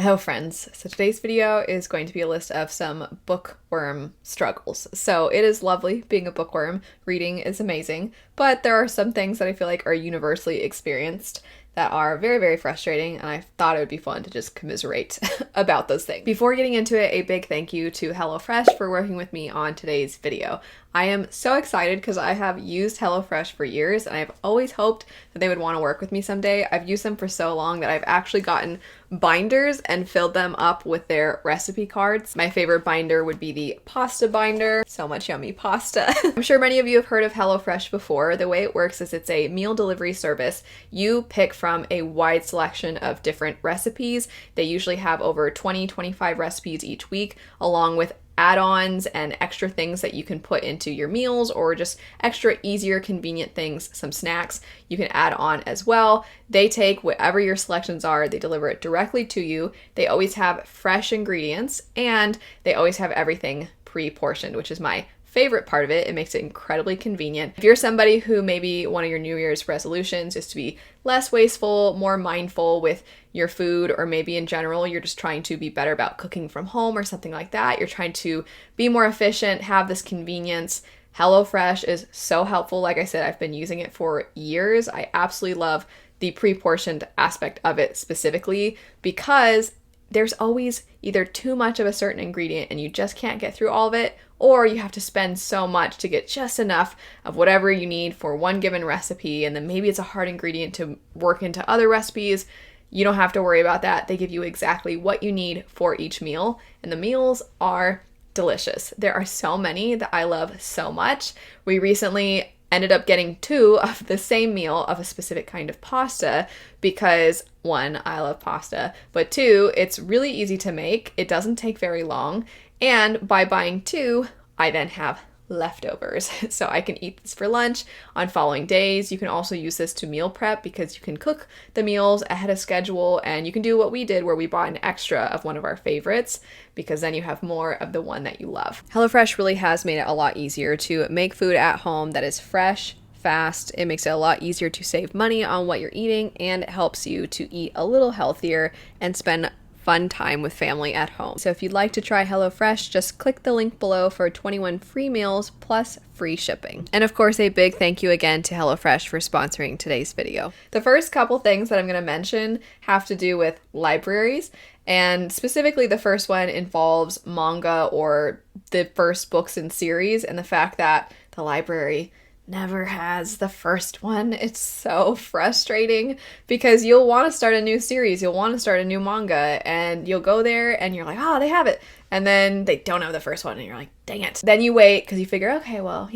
Hello friends, so today's video is going to be a list of some bookworm struggles. So it is lovely being a bookworm, reading is amazing, but there are some things that I feel like are universally experienced that are very, very frustrating, and I thought it would be fun to just commiserate about those things. Before getting into it, a big thank you to HelloFresh for working with me on today's video. I am so excited because I have used HelloFresh for years and I've always hoped that they would want to work with me someday. I've used them for so long that I've actually gotten binders and filled them up with their recipe cards. My favorite binder would be the pasta binder. So much yummy pasta. I'm sure many of you have heard of HelloFresh before. The way it works is it's a meal delivery service. You pick from a wide selection of different recipes. They usually have over 20-25 recipes each week, along with add-ons and extra things that you can put into your meals, or just extra easier convenient things, some snacks you can add on as well. They take whatever your selections are, they deliver it directly to you. They always have fresh ingredients and they always have everything pre-portioned, which is my favorite part of it. It makes it incredibly convenient. If you're somebody who maybe one of your New Year's resolutions is to be less wasteful, more mindful with your food, or maybe in general you're just trying to be better about cooking from home or something like that, you're trying to be more efficient, have this convenience, HelloFresh is so helpful. Like I said, I've been using it for years. I absolutely love the pre-portioned aspect of it specifically because there's always either too much of a certain ingredient and you just can't get through all of it, or you have to spend so much to get just enough of whatever you need for one given recipe, and then maybe it's a hard ingredient to work into other recipes. You don't have to worry about that. They give you exactly what you need for each meal, and the meals are delicious. There are so many that I love so much. We recently ended up getting 2 of the same meal of a specific kind of pasta because 1, I love pasta, but 2, it's really easy to make. It doesn't take very long. And by buying 2, I then have leftovers. So I can eat this for lunch on following days. You can also use this to meal prep because you can cook the meals ahead of schedule, and you can do what we did where we bought an extra of one of our favorites because then you have more of the one that you love. HelloFresh really has made it a lot easier to make food at home that is fresh, fast. It makes it a lot easier to save money on what you're eating, and it helps you to eat a little healthier and spend fun time with family at home. So if you'd like to try HelloFresh, just click the link below for 21 free meals plus free shipping. And of course, a big thank you again to HelloFresh for sponsoring today's video. The first couple things that I'm going to mention have to do with libraries, and specifically the first one involves manga or the first books in series, and the fact that the library never has the first one. It's so frustrating because you'll want to start a new series, you'll want to start a new manga, and you'll go there and you're like, oh, they have it. And then they don't have the first one and you're like, dang it. Then you wait because you figure, okay, well,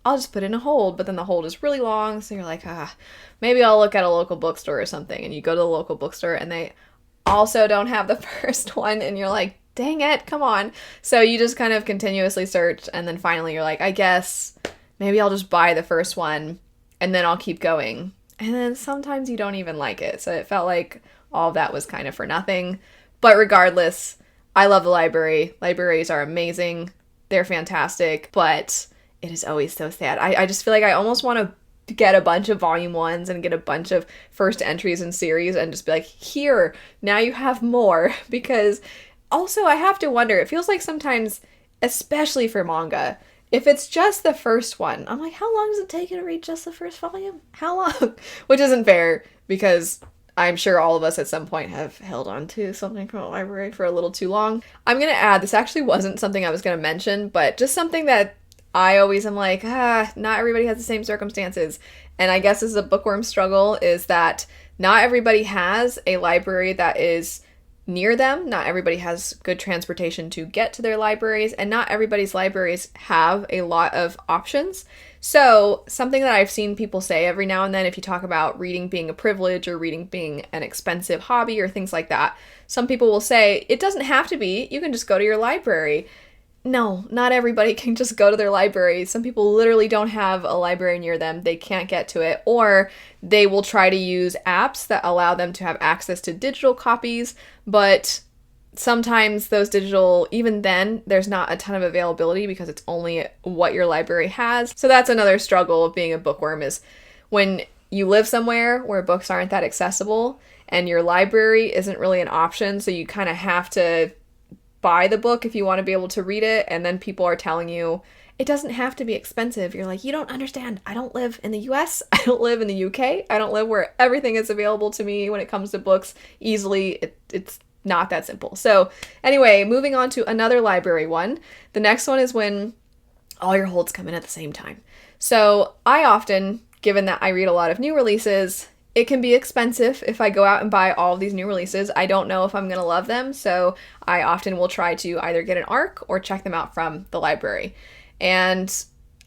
I'll just put in a hold, but then the hold is really long. So you're like, maybe I'll look at a local bookstore or something. And you go to the local bookstore and they also don't have the first one. And you're like, dang it, come on. So you just kind of continuously search. And then finally you're like, I guess maybe I'll just buy the first one and then I'll keep going. And then sometimes you don't even like it. So it felt like all of that was kind of for nothing. But regardless, I love the library. Libraries are amazing. They're fantastic. But it is always so sad. I just feel like I almost want to get a bunch of volume 1s and get a bunch of first entries in series and just be like, here, now you have more. Because also I have to wonder, it feels like sometimes, especially for manga, if it's just the first one, I'm like, how long does it take you to read just the first volume? How long? Which isn't fair because I'm sure all of us at some point have held on to something from a library for a little too long. I'm going to add, this actually wasn't something I was going to mention, but just something that I always am like, not everybody has the same circumstances. And I guess this is a bookworm struggle, is that not everybody has a library that is near them. Not everybody has good transportation to get to their libraries, and not everybody's libraries have a lot of options. So something that I've seen people say every now and then, if you talk about reading being a privilege or reading being an expensive hobby or things like that, some people will say, it doesn't have to be, you can just go to your library. No, not everybody can just go to their library. Some people literally don't have a library near them. They can't get to it, or they will try to use apps that allow them to have access to digital copies, but sometimes those digital, even then, there's not a ton of availability because it's only what your library has. So that's another struggle of being a bookworm, is when you live somewhere where books aren't that accessible and your library isn't really an option, so you kind of have to buy the book if you want to be able to read it, and then people are telling you it doesn't have to be expensive. You're like, you don't understand. I don't live in the US. I don't live in the UK. I don't live where everything is available to me when it comes to books easily. It's not that simple. So anyway, moving on to another library one. The next one is when all your holds come in at the same time. So I often, given that I read a lot of new releases, it can be expensive if I go out and buy all of these new releases. I don't know if I'm going to love them, so I often will try to either get an ARC or check them out from the library. And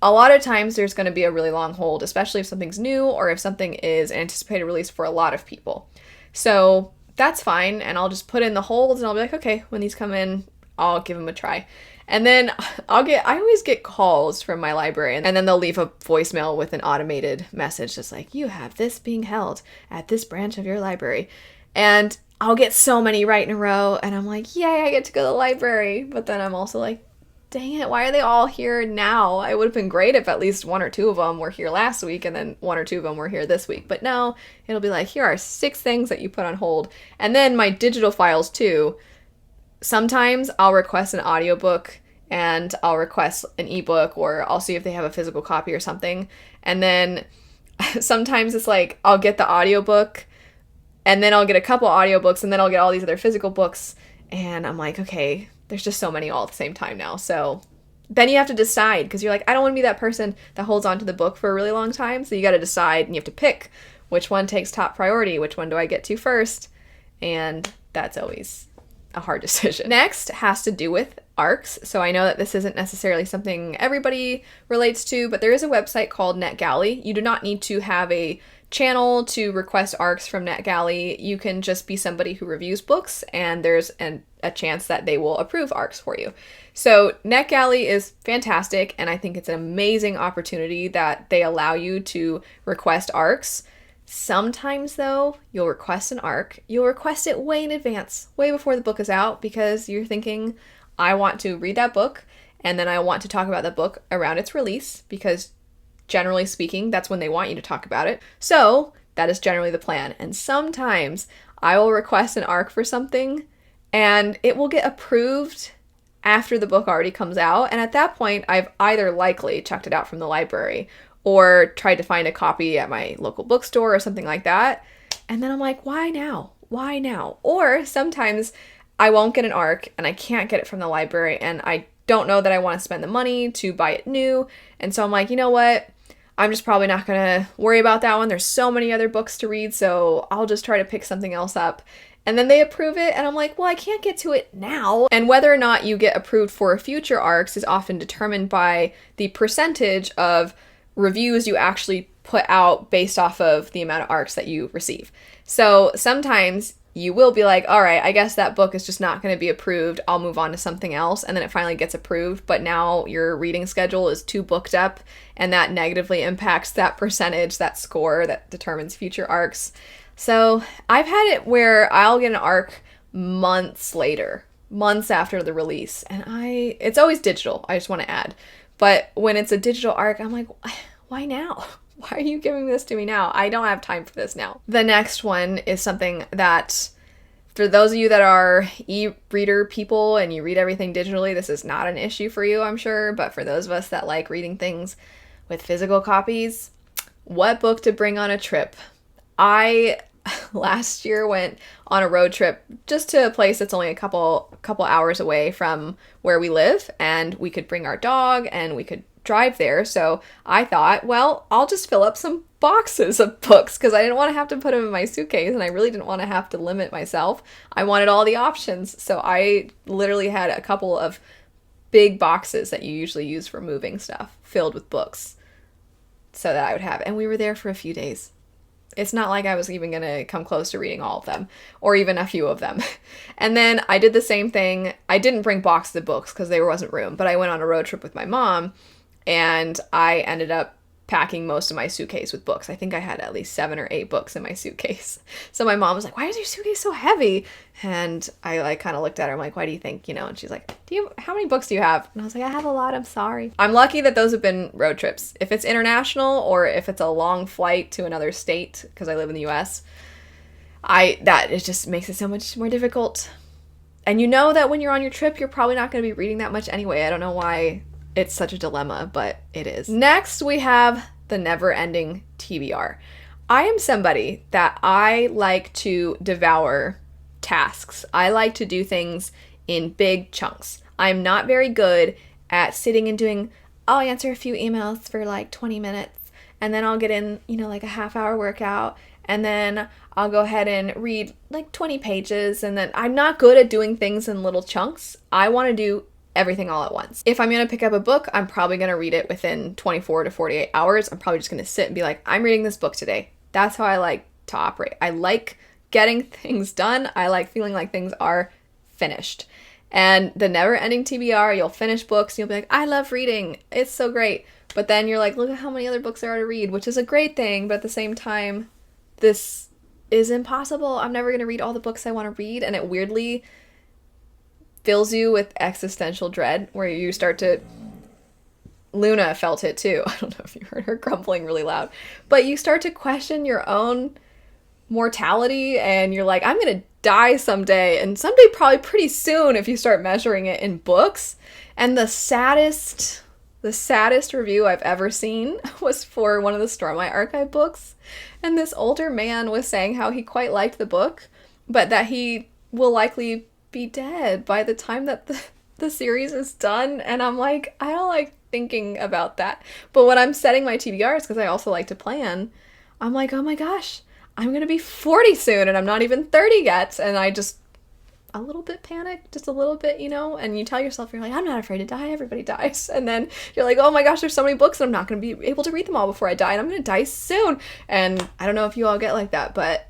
a lot of times there's going to be a really long hold, especially if something's new or if something is anticipated release for a lot of people. So that's fine, and I'll just put in the holds and I'll be like, okay, when these come in, I'll give them a try. And then I always get calls from my library, and then they'll leave a voicemail with an automated message just like, you have this being held at this branch of your library. And I'll get so many right in a row, and I'm like, yay, I get to go to the library. But then I'm also like, dang it, why are they all here now? It would have been great if at least one or two of them were here last week and then one or two of them were here this week. But no, it'll be like, here are 6 things that you put on hold. And then my digital files too. Sometimes I'll request an audiobook and I'll request an ebook, or I'll see if they have a physical copy or something. And then sometimes it's like I'll get the audiobook and then I'll get a couple audiobooks and then I'll get all these other physical books. And I'm like, okay, there's just so many all at the same time now. So then you have to decide, because you're like, I don't want to be that person that holds on to the book for a really long time. So you got to decide, and you have to pick which one takes top priority, which one do I get to first. And that's always a hard decision. Next has to do with ARCs. So I know that this isn't necessarily something everybody relates to, but there is a website called NetGalley. You do not need to have a channel to request ARCs from NetGalley. You can just be somebody who reviews books, and there's a chance that they will approve ARCs for you. So NetGalley is fantastic, and I think it's an amazing opportunity that they allow you to request ARCs. Sometimes, though, you'll request an ARC. You'll request it way in advance, way before the book is out, because you're thinking, I want to read that book, and then I want to talk about the book around its release, because generally speaking, that's when they want you to talk about it. So that is generally the plan. And sometimes I will request an ARC for something, and it will get approved after the book already comes out. And at that point, I've either likely checked it out from the library or tried to find a copy at my local bookstore or something like that. And then I'm like, why now? Why now? Or sometimes I won't get an ARC and I can't get it from the library, and I don't know that I want to spend the money to buy it new. And so I'm like, you know what? I'm just probably not going to worry about that one. There's so many other books to read, so I'll just try to pick something else up. And then they approve it, and I'm like, well, I can't get to it now. And whether or not you get approved for future ARCs is often determined by the percentage of reviews you actually put out based off of the amount of ARCs that you receive. So sometimes you will be like, all right, I guess that book is just not going to be approved. I'll move on to something else. And then it finally gets approved, but now your reading schedule is too booked up, and that negatively impacts that percentage, that score that determines future ARCs. So I've had it where I'll get an ARC months later, months after the release. And it's always digital, I just want to add. But when it's a digital ARC, I'm like, why now? Why are you giving this to me now? I don't have time for this now. The next one is something that, for those of you that are e-reader people and you read everything digitally, this is not an issue for you, I'm sure. But for those of us that like reading things with physical copies, what book to bring on a trip? I last year went on a road trip just to a place that's only a couple hours away from where we live, and we could bring our dog and we could drive there. So I thought, well, I'll just fill up some boxes of books, because I didn't want to have to put them in my suitcase, and I really didn't want to have to limit myself. I wanted all the options. So I literally had a couple of big boxes that you usually use for moving stuff filled with books so that I would have. And we were there for a few days. It's not like I was even going to come close to reading all of them, or even a few of them. And then I did the same thing. I didn't bring boxes of books because there wasn't room, but I went on a road trip with my mom, and I ended up packing most of my suitcase with books. I think I had at least 7 or 8 books in my suitcase. So my mom was like, why is your suitcase so heavy? And I kind of looked at her. I'm like, why do you think, And she's like, how many books do you have? And I was like, I have a lot. I'm sorry. I'm lucky that those have been road trips. If it's international, or if it's a long flight to another state, because I live in the US, It just makes it so much more difficult. And you know that when you're on your trip, you're probably not going to be reading that much anyway. I don't know why it's such a dilemma, but it is. Next, we have the never-ending TBR. I am somebody that I like to devour tasks. I like to do things in big chunks. I'm not very good at sitting and doing, I'll answer a few emails for like 20 minutes, and then I'll get in, like a half-hour workout, and then I'll go ahead and read like 20 pages, and then I'm not good at doing things in little chunks. I want to do everything all at once. If I'm going to pick up a book, I'm probably going to read it within 24 to 48 hours. I'm probably just going to sit and be like, I'm reading this book today. That's how I like to operate. I like getting things done. I like feeling like things are finished. And the never-ending TBR, you'll finish books, and you'll be like, I love reading. It's so great. But then you're like, look at how many other books there are to read, which is a great thing. But at the same time, this is impossible. I'm never going to read all the books I want to read. And it weirdly fills you with existential dread, where you start to... Luna felt it too. I don't know if you heard her grumbling really loud. But you start to question your own mortality, and you're like, I'm going to die someday, and someday probably pretty soon if you start measuring it in books. And the saddest review I've ever seen was for one of the Stormlight Archive books. And this older man was saying how he quite liked the book, but that he will likely be dead by the time that the series is done. And I'm like, I don't like thinking about that. But when I'm setting my TBRs, because I also like to plan, I'm like, oh my gosh, I'm going to be 40 soon and I'm not even 30 yet. And I just, a little bit panic, just a little bit, and you tell yourself, you're like, I'm not afraid to die. Everybody dies. And then you're like, oh my gosh, there's so many books and I'm not going to be able to read them all before I die. And I'm going to die soon. And I don't know if you all get like that, but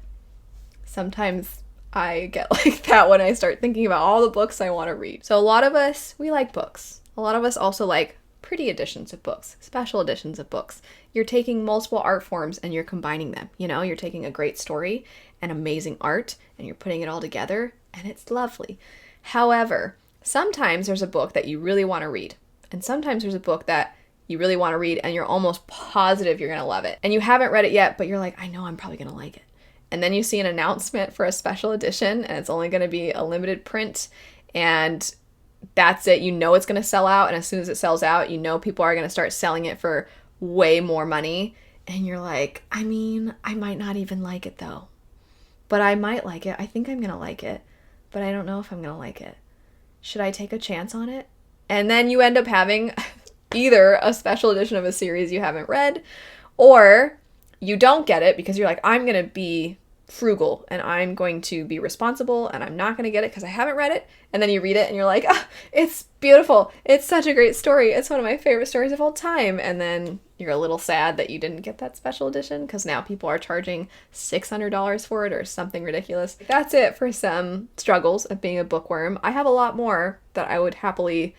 sometimes I get like that when I start thinking about all the books I want to read. So a lot of us, we like books. A lot of us also like pretty editions of books, special editions of books. You're taking multiple art forms and you're combining them. You're taking a great story and amazing art and you're putting it all together, and it's lovely. However, sometimes there's a book that you really want to read, and sometimes there's a book that you really want to read and you're almost positive you're going to love it. And you haven't read it yet, but you're like, I know I'm probably going to like it. And then you see an announcement for a special edition and it's only going to be a limited print, and that's it. It's going to sell out, and as soon as it sells out, people are going to start selling it for way more money, and you're like, I might not even like it though, but I might like it. I think I'm going to like it, but I don't know if I'm going to like it. Should I take a chance on it? And then you end up having either a special edition of a series you haven't read, or you don't get it because you're like, I'm going to be frugal and I'm going to be responsible and I'm not going to get it because I haven't read it. And then you read it and you're like, it's beautiful. It's such a great story. It's one of my favorite stories of all time. And then you're a little sad that you didn't get that special edition because now people are charging $600 for it or something ridiculous. That's it for some struggles of being a bookworm. I have a lot more that I would happily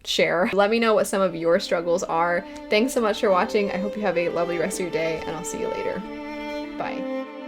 share. Let me know what some of your struggles are. Thanks so much for watching. I hope you have a lovely rest of your day, and I'll see you later. Bye.